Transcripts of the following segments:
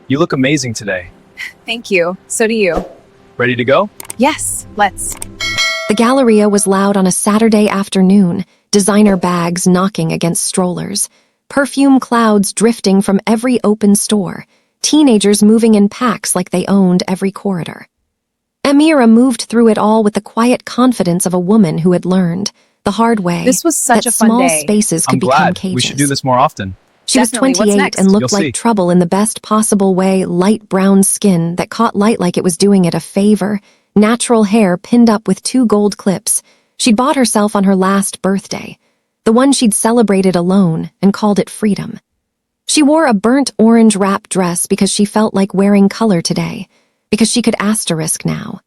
You look amazing today. Thank you. So do you. Ready to go? Yes, let's. The Galleria was loud on a Saturday afternoon, designer bags knocking against strollers, perfume clouds drifting from every open store, teenagers moving in packs like they owned every corridor. Amira moved through it all with the quiet confidence of a woman who had learned, the hard way, This was such that a fun small day. spaces could I'm become glad. cages. We should do this more often. She was Definitely. What's 28 next? and looked You'll like see. trouble in the best possible way, light brown skin that caught light like it was doing it a favor, natural hair pinned up with 2 gold clips. She'd bought herself on her last birthday, the one she'd celebrated alone and called it freedom. She wore a burnt orange wrap dress because she felt like wearing color today, because she could asterisk now.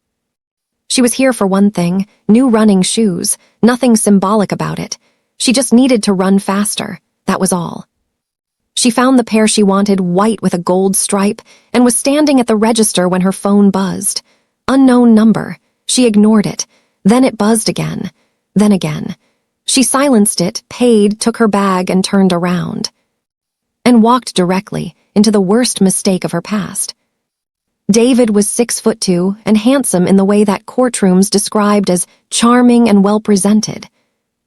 She was here for one thing, new running shoes, nothing symbolic about it. She just needed to run faster, that was all. She found the pair she wanted, white with a gold stripe, and was standing at the register when her phone buzzed. Unknown number. She ignored it. Then it buzzed again. Then again. She silenced it, paid, took her bag, and turned around. And walked directly into the worst mistake of her past. David was 6'2" and handsome in the way that courtrooms described as charming and well-presented.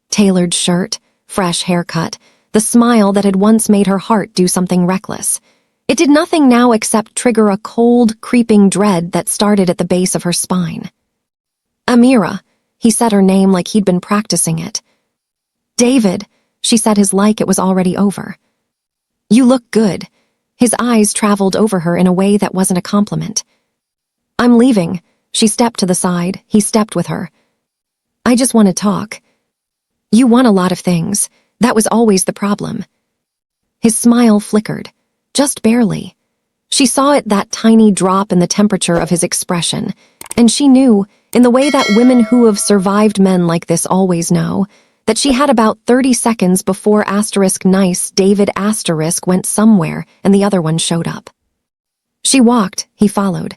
Tailored shirt, fresh haircut, the smile that had once made her heart do something reckless. It did nothing now except trigger a cold, creeping dread that started at the base of her spine. Amira, he said her name like he'd been practicing it. David, she said his like it was already over. You look good. His eyes traveled over her in a way that wasn't a compliment. I'm leaving. She stepped to the side. He stepped with her. I just want to talk. You want a lot of things. That was always the problem. His smile flickered, just barely. She saw it, that tiny drop in the temperature of his expression, and she knew, in the way that women who have survived men like this always know, that she had about 30 seconds before *nice David * went somewhere and the other one showed up. She walked, he followed.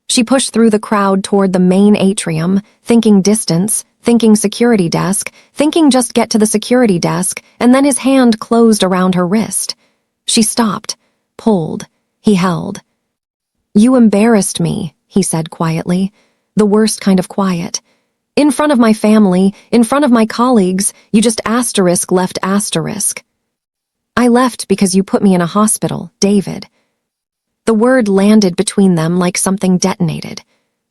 She pushed through the crowd toward the main atrium, thinking distance, thinking security desk, thinking just get to the security desk, and then his hand closed around her wrist. She stopped, pulled, he held. You embarrassed me, he said quietly, the worst kind of quiet. In front of my family, in front of my colleagues, you just left *. I left because you put me in a hospital, David. The word landed between them like something detonated.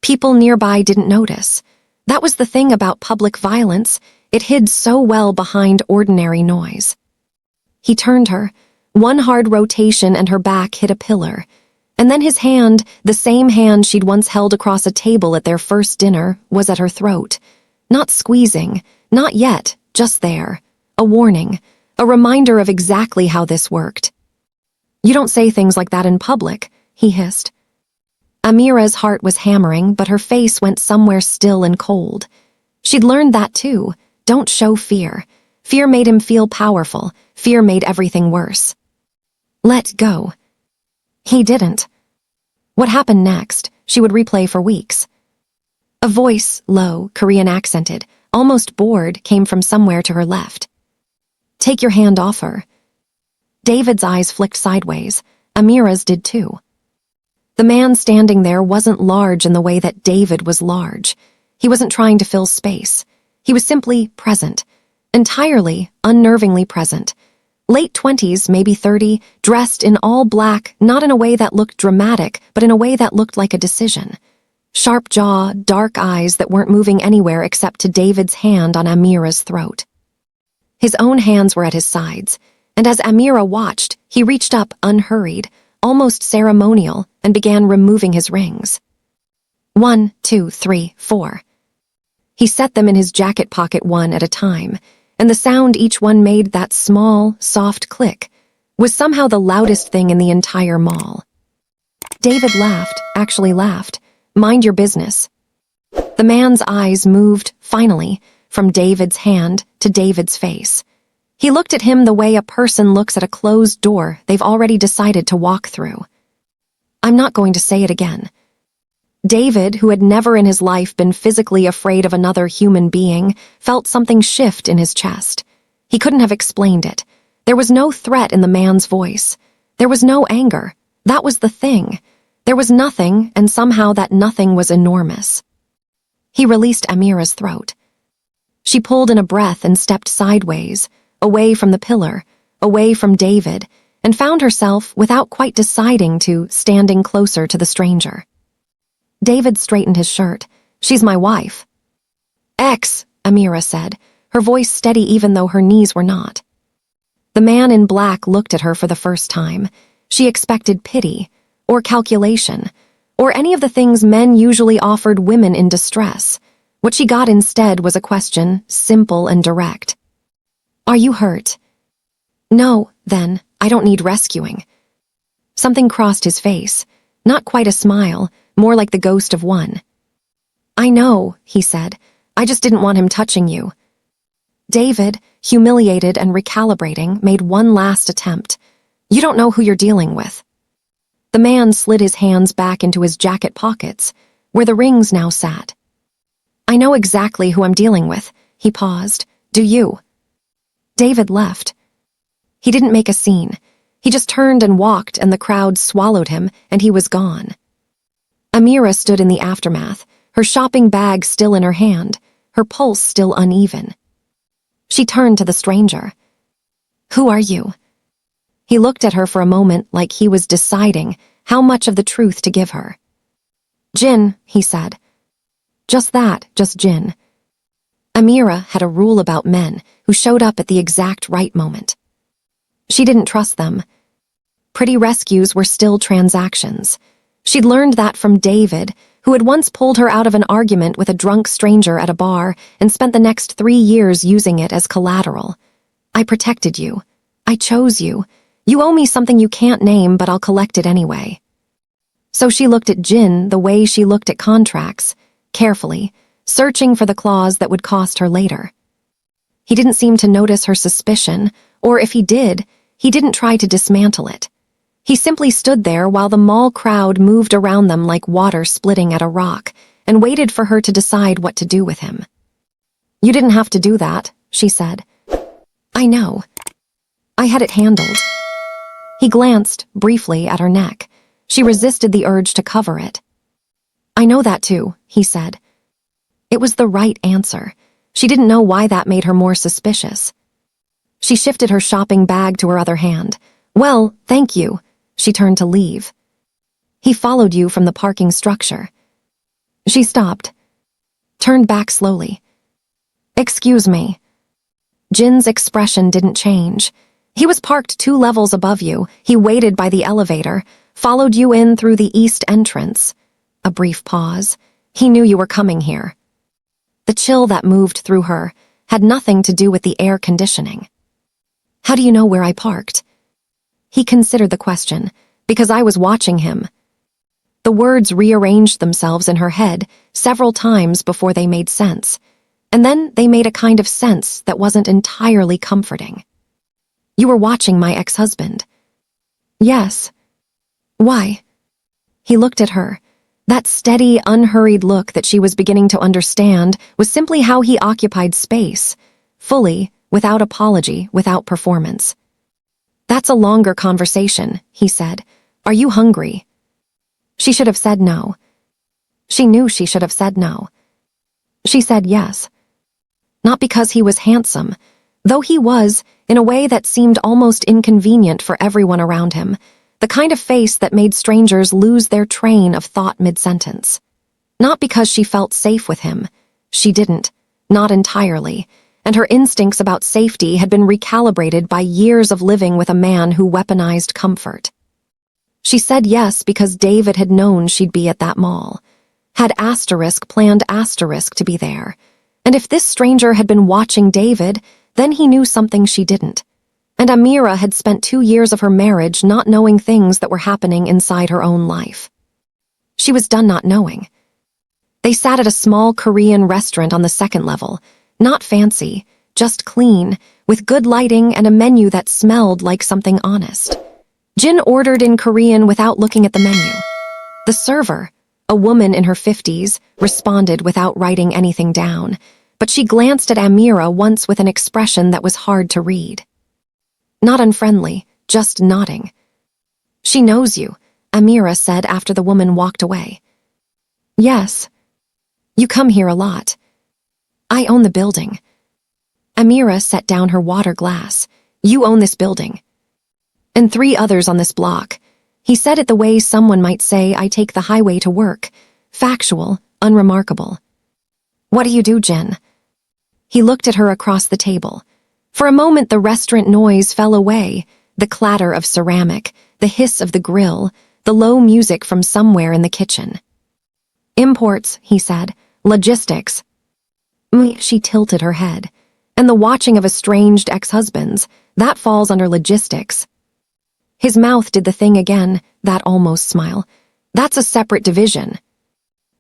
People nearby didn't notice. That was the thing about public violence. It hid so well behind ordinary noise. He turned her. One hard rotation and her back hit a pillar. And then his hand, the same hand she'd once held across a table at their first dinner, was at her throat. Not squeezing, not yet, just there. A warning, a reminder of exactly how this worked. You don't say things like that in public, he hissed. Amira's heart was hammering, but her face went somewhere still and cold. She'd learned that too. Don't show fear. Fear made him feel powerful. Fear made everything worse. Let go. He didn't. What happened next, she would replay for weeks. A voice, low, Korean accented, almost bored, came from somewhere to her left. Take your hand off her. David's eyes flicked sideways. Amira's did too. The man standing there wasn't large in the way that David was large. He wasn't trying to fill space. He was simply present. Entirely, unnervingly present. Late 20s, maybe 30, dressed in all black, not in a way that looked dramatic, but in a way that looked like a decision. Sharp jaw, dark eyes that weren't moving anywhere except to David's hand on Amira's throat. His own hands were at his sides, and as Amira watched, he reached up unhurried, almost ceremonial, and began removing his rings. 1, 2, 3, 4. He set them in his jacket pocket one at a time, and the sound each one made, that small, soft click, was somehow the loudest thing in the entire mall. David laughed, actually laughed. Mind your business. The man's eyes moved, finally, from David's hand to David's face. He looked at him the way a person looks at a closed door they've already decided to walk through. I'm not going to say it again. David, who had never in his life been physically afraid of another human being, felt something shift in his chest. He couldn't have explained it. There was no threat in the man's voice. There was no anger, That was the thing. There was nothing, and somehow that nothing was enormous. He released Amira's throat. She pulled in a breath and stepped sideways, away from the pillar, away from David, and found herself, without quite deciding to, standing closer to the stranger. David straightened his shirt. "She's my wife." "Ex," Amira said, her voice steady even though her knees were not. The man in black looked at her for the first time. She expected pity, or calculation, or any of the things men usually offered women in distress. What she got instead was a question, simple and direct. "Are you hurt?" "No, then, I don't need rescuing." Something crossed his face, not quite a smile, more like the ghost of one. "I know," he said. "I just didn't want him touching you." David, humiliated and recalibrating, made one last attempt. "You don't know who you're dealing with." The man slid his hands back into his jacket pockets, where the rings now sat. "I know exactly who I'm dealing with," he paused. "Do you?" David left. He didn't make a scene. He just turned and walked, and the crowd swallowed him, and he was gone. Amira stood in the aftermath, her shopping bag still in her hand, her pulse still uneven. She turned to the stranger. "Who are you?" He looked at her for a moment like he was deciding how much of the truth to give her. "Jin," he said. Just that, just Jin. Amira had a rule about men who showed up at the exact right moment. She didn't trust them. Pretty rescues were still transactions. She'd learned that from David, who had once pulled her out of an argument with a drunk stranger at a bar and spent the next 3 years using it as collateral. "I protected you. I chose you. You owe me something you can't name, but I'll collect it anyway." So she looked at Jin the way she looked at contracts, carefully, searching for the clause that would cost her later. He didn't seem to notice her suspicion, or if he did, he didn't try to dismantle it. He simply stood there while the mall crowd moved around them like water splitting at a rock, and waited for her to decide what to do with him. "You didn't have to do that," she said. "I know. I had it handled." He glanced, briefly, at her neck. She resisted the urge to cover it. "I know that too," he said. It was the right answer. She didn't know why that made her more suspicious. She shifted her shopping bag to her other hand. "Well, thank you." She turned to leave. "He followed you from the parking structure." She stopped, turned back slowly. "Excuse me." Jin's expression didn't change. "He was parked 2 levels above you. He waited by the elevator, followed you in through the east entrance." A brief pause. "He knew you were coming here." The chill that moved through her had nothing to do with the air conditioning. "How do you know where I parked?" He considered the question. "Because I was watching him." The words rearranged themselves in her head several times before they made sense, and then they made a kind of sense that wasn't entirely comforting. "You were watching my ex-husband." "Yes." "Why?" He looked at her. That steady, unhurried look that she was beginning to understand was simply how he occupied space, fully, without apology, without performance. "That's a longer conversation," he said. "Are you hungry?" She should have said no. She knew she should have said no. She said yes. Not because he was handsome, though he was, in a way that seemed almost inconvenient for everyone around him, the kind of face that made strangers lose their train of thought mid-sentence. Not because she felt safe with him. She didn't, not entirely, and her instincts about safety had been recalibrated by years of living with a man who weaponized comfort. She said yes because David had known she'd be at that mall, had planned to be there, and if this stranger had been watching David, then he knew something she didn't. And Amira had spent 2 years of her marriage not knowing things that were happening inside her own life. She was done not knowing. They sat at a small Korean restaurant on the 2nd level, not fancy, just clean, with good lighting and a menu that smelled like something honest. Jin ordered in Korean without looking at the menu. The server, a woman in her 50s, responded without writing anything down, but she glanced at Amira once with an expression that was hard to read. Not unfriendly, just nodding. "She knows you," Amira said after the woman walked away. Yes. You come here a lot. I own the building. Amira set down her water glass. You own this building. And 3 others on this block. He said it the way someone might say I take the highway to work. Factual, unremarkable. What do you do, Jin? He looked at her across the table. For a moment the restaurant noise fell away, the clatter of ceramic, the hiss of the grill, the low music from somewhere in the kitchen. Imports, he said. Logistics. She tilted her head. And the watching of estranged ex-husbands, that falls under logistics. His mouth did the thing again, that almost smile. That's a separate division.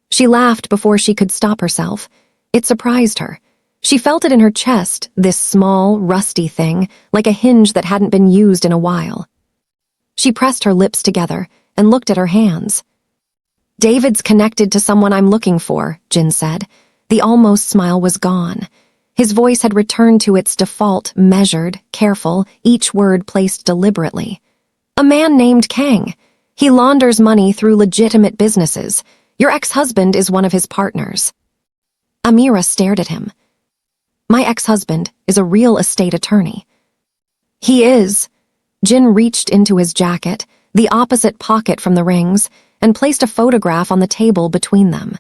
She laughed before she could stop herself. It surprised her. She felt it in her chest, this small, rusty thing, like a hinge that hadn't been used in a while. She pressed her lips together and looked at her hands. David's connected to someone I'm looking for, Jin said. The almost smile was gone. His voice had returned to its default, measured, careful, each word placed deliberately. A man named Kang. He launders money through legitimate businesses. Your ex-husband is one of his partners. Amira stared at him. My ex-husband is a real estate attorney. He is. Jin reached into his jacket, the opposite pocket from the rings, and placed a photograph on the table between them.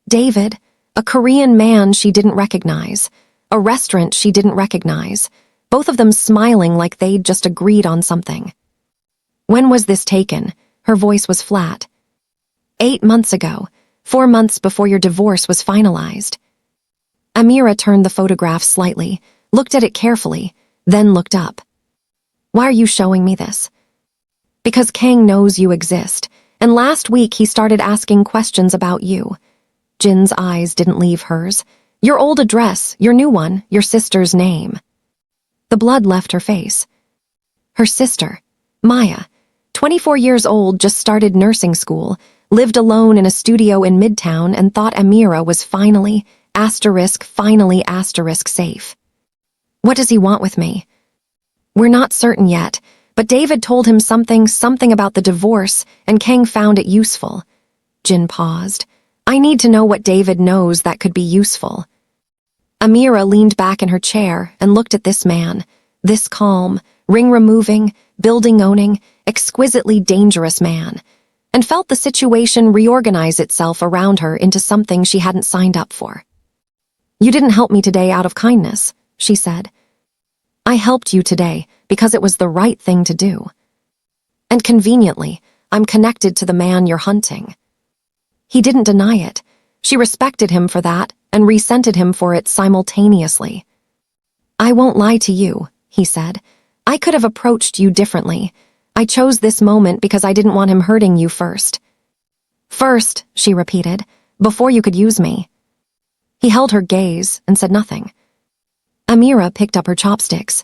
David, a Korean man she didn't recognize, a restaurant she didn't recognize, both of them smiling like they'd just agreed on something. When was this taken? Her voice was flat. 8 months ago, 4 months before your divorce was finalized. Amira turned the photograph slightly, looked at it carefully, then looked up. Why are you showing me this? Because Kang knows you exist, and last week he started asking questions about you. Jin's eyes didn't leave hers. Your old address, your new one, your sister's name. The blood left her face. Her sister, Maya, 24 years old, just started nursing school, lived alone in a studio in Midtown and thought Amira was finally safe. What does he want with me? We're not certain yet, but David told him something about the divorce, and Kang found it useful. Jin paused. I need to know what David knows that could be useful. Amira leaned back in her chair and looked at this man, this calm, ring-removing, building-owning, exquisitely dangerous man, and felt the situation reorganize itself around her into something she hadn't signed up for. You didn't help me today out of kindness, she said. I helped you today because it was the right thing to do. And conveniently, I'm connected to the man you're hunting. He didn't deny it. She respected him for that and resented him for it simultaneously. I won't lie to you, he said. I could have approached you differently. I chose this moment because I didn't want him hurting you first. First, she repeated, before you could use me. He held her gaze and said nothing. Amira picked up her chopsticks.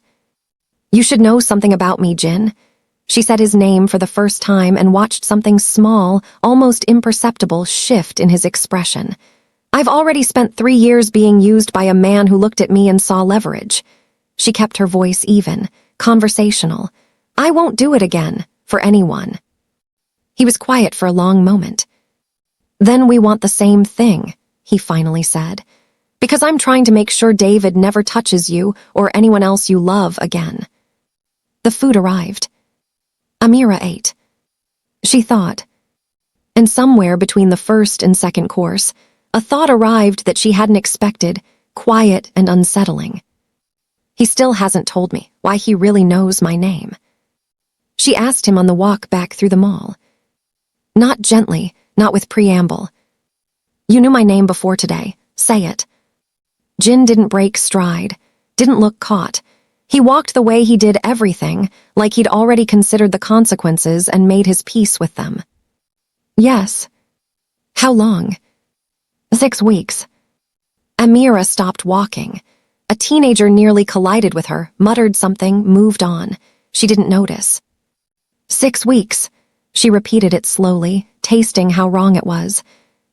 You should know something about me, Jin. She said his name for the first time and watched something small, almost imperceptible, shift in his expression. I've already spent 3 years being used by a man who looked at me and saw leverage. She kept her voice even, conversational. I won't do it again, for anyone. He was quiet for a long moment. Then we want the same thing, he finally said, because I'm trying to make sure David never touches you or anyone else you love again. The food arrived. Amira ate. She thought. And somewhere between the first and second course, a thought arrived that she hadn't expected, quiet and unsettling. He still hasn't told me why he really knows my name. She asked him on the walk back through the mall. Not gently, not with preamble. You knew my name before today. Say it. Jin didn't break stride, didn't look caught. He walked the way he did everything, like he'd already considered the consequences and made his peace with them. Yes. How long? 6 weeks. Amira stopped walking. A teenager nearly collided with her, muttered something, moved on. She didn't notice. 6 weeks. She repeated it slowly, tasting how wrong it was.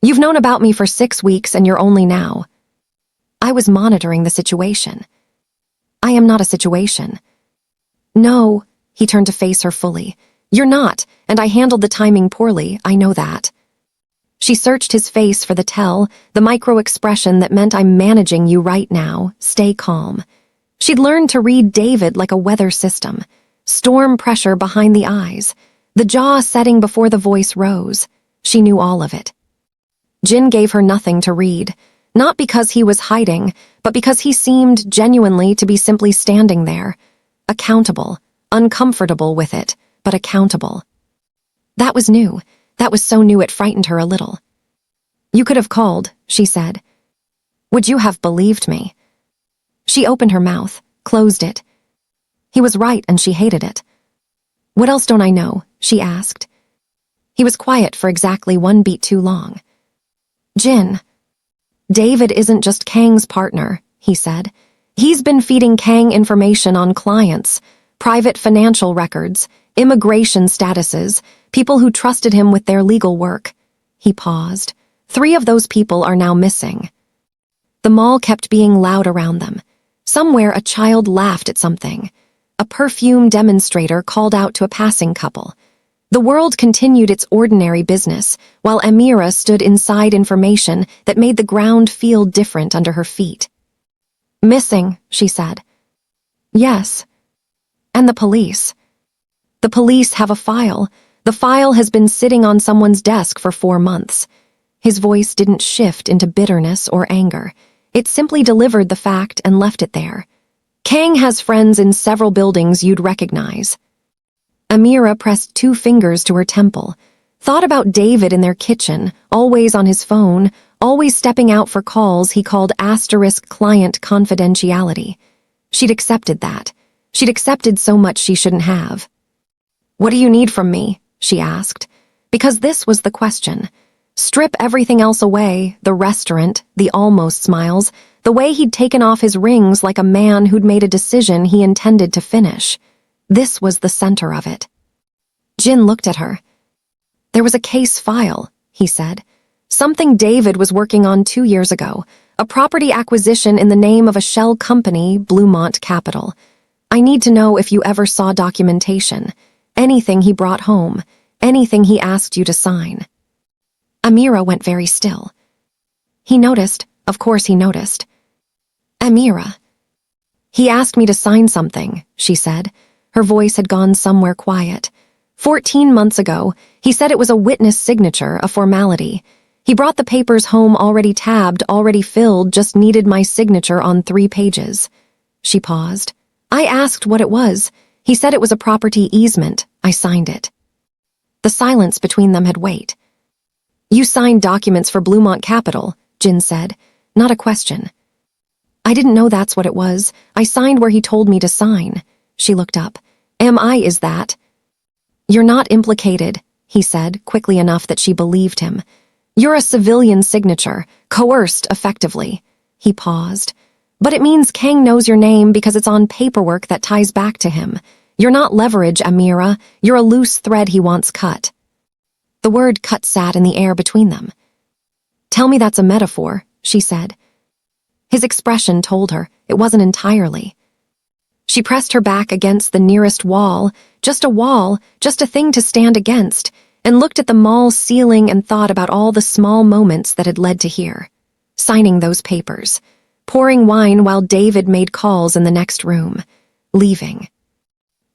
You've known about me for 6 weeks and you're only now. I was monitoring the situation. I am not a situation. No, he turned to face her fully. You're not, and I handled the timing poorly, I know that. She searched his face for the tell, the micro-expression that meant I'm managing you right now, stay calm. She'd learned to read David like a weather system. Storm pressure behind the eyes, the jaw setting before the voice rose. She knew all of it. Jin gave her nothing to read, not because he was hiding, but because he seemed genuinely to be simply standing there, accountable, uncomfortable with it, but accountable. That was new. That was so new it frightened her a little. You could have called, she said. Would you have believed me? She opened her mouth, closed it. He was right and she hated it. What else don't I know? She asked. He was quiet for exactly 1 beat too long. Jin. David isn't just Kang's partner, he said. He's been feeding Kang information on clients, private financial records, immigration statuses, people who trusted him with their legal work. He paused. 3 of those people are now missing. The mall kept being loud around them. Somewhere a child laughed at something. A perfume demonstrator called out to a passing couple. The world continued its ordinary business, while Amira stood inside information that made the ground feel different under her feet. Missing, she said. Yes. And the police. The police have a file. The file has been sitting on someone's desk for 4 months. His voice didn't shift into bitterness or anger. It simply delivered the fact and left it there. Kang has friends in several buildings you'd recognize. Amira pressed 2 fingers to her temple, thought about David in their kitchen, always on his phone, always stepping out for calls he called * client confidentiality. She'd accepted that. She'd accepted so much she shouldn't have. What do you need from me? She asked. Because this was the question. Strip everything else away, the restaurant, the almost smiles, the way he'd taken off his rings like a man who'd made a decision he intended to finish. This was the center of it. Jin looked at her. There was a case file, he said. Something David was working on 2 years ago, a property acquisition in the name of a shell company, Bluemont Capital. I need to know if you ever saw documentation, anything he brought home, anything he asked you to sign. Amira went very still. He noticed, of course he noticed. Amira. He asked me to sign something, she said. Her voice had gone somewhere quiet. 14 months ago, he said it was a witness signature, a formality. He brought the papers home already tabbed, already filled, just needed my signature on 3 pages. She paused. I asked what it was. He said it was a property easement. I signed it. The silence between them had weight. You signed documents for Bluemont Capital, Jin said. Not a question. I didn't know that's what it was. I signed where he told me to sign. She looked up. Am I is that? You're not implicated, he said, quickly enough that she believed him. You're a civilian signature, coerced effectively. He paused. But it means Kang knows your name because it's on paperwork that ties back to him. You're not leverage, Amira. You're a loose thread he wants cut. The word cut sat in the air between them. Tell me that's a metaphor, she said. His expression told her it wasn't entirely. She pressed her back against the nearest wall, just a thing to stand against, and looked at the mall's ceiling and thought about all the small moments that had led to here. Signing those papers, pouring wine while David made calls in the next room, leaving.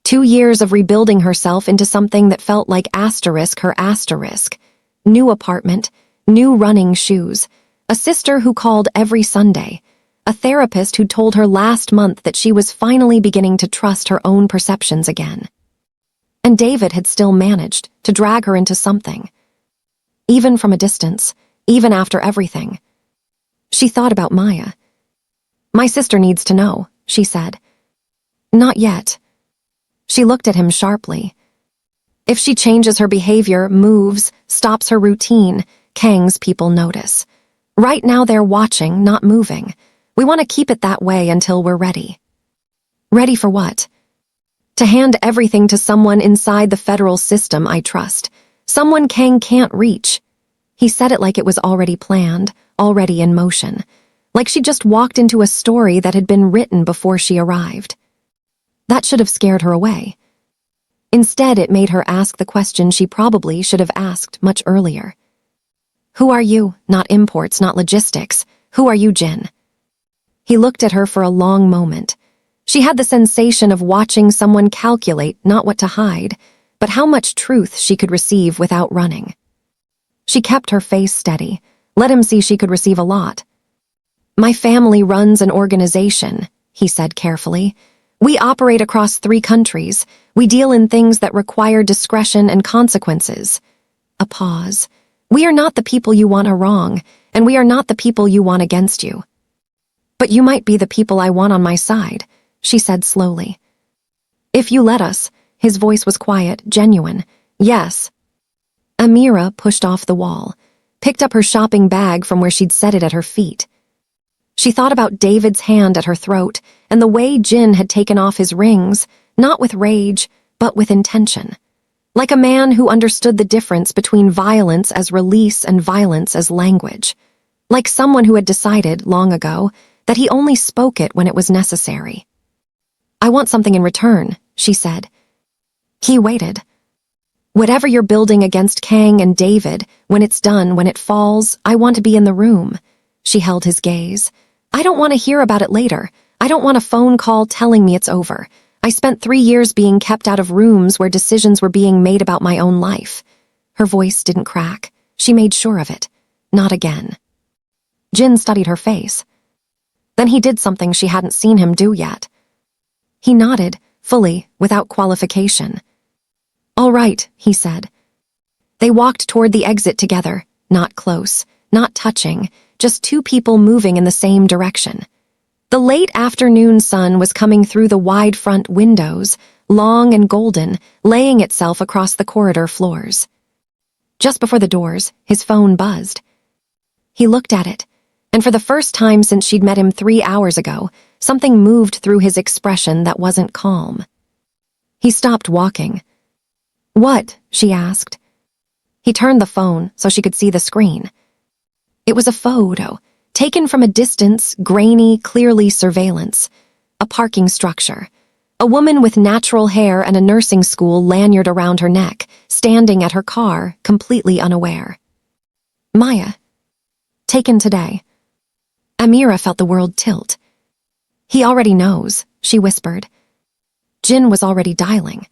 2 years of rebuilding herself into something that felt like her asterisk. New apartment, new running shoes, a sister who called every Sunday, a therapist who told her last month that she was finally beginning to trust her own perceptions again. And David had still managed to drag her into something. Even from a distance, even after everything. She thought about Maya. My sister needs to know, she said. Not yet. She looked at him sharply. If she changes her behavior, moves, stops her routine, Kang's people notice. Right now they're watching, not moving. We want to keep it that way until we're ready. Ready for what? To hand everything to someone inside the federal system I trust. Someone Kang can't reach. He said it like it was already planned, already in motion. Like she just walked into a story that had been written before she arrived. That should have scared her away. Instead, it made her ask the question she probably should have asked much earlier. Who are you? Not imports, not logistics. Who are you, Jin? He looked at her for a long moment. She had the sensation of watching someone calculate not what to hide, but how much truth she could receive without running. She kept her face steady, let him see she could receive a lot. My family runs an organization, he said carefully. We operate across 3 countries. We deal in things that require discretion and consequences. A pause. We are not the people you want are wrong, and we are not the people you want against you. But you might be the people I want on my side, she said slowly. If you let us. His voice was quiet, genuine. Yes. Amira pushed off the wall, picked up her shopping bag from where she'd set it at her feet. She thought about David's hand at her throat and the way Jin had taken off his rings, not with rage, but with intention. Like a man who understood the difference between violence as release and violence as language. Like someone who had decided, long ago, that he only spoke it when it was necessary. I want something in return, she said. He waited. Whatever you're building against Kang and David, when it's done, when it falls, I want to be in the room. She held his gaze. I don't want to hear about it later. I don't want a phone call telling me it's over. I spent 3 years being kept out of rooms where decisions were being made about my own life. Her voice didn't crack. She made sure of it. Not again. Jin studied her face. Then he did something she hadn't seen him do yet. He nodded, fully, without qualification. All right, he said. They walked toward the exit together, not close, not touching, just 2 people moving in the same direction. The late afternoon sun was coming through the wide front windows, long and golden, laying itself across the corridor floors. Just before the doors, his phone buzzed. He looked at it, and for the first time since she'd met him 3 hours ago, something moved through his expression that wasn't calm. He stopped walking. What? She asked. He turned the phone so she could see the screen. It was a photo, taken from a distance, grainy, clearly surveillance. A parking structure. A woman with natural hair and a nursing school lanyard around her neck, standing at her car, completely unaware. Maya. Taken today. Amira felt the world tilt. He already knows, she whispered. Jin was already dialing.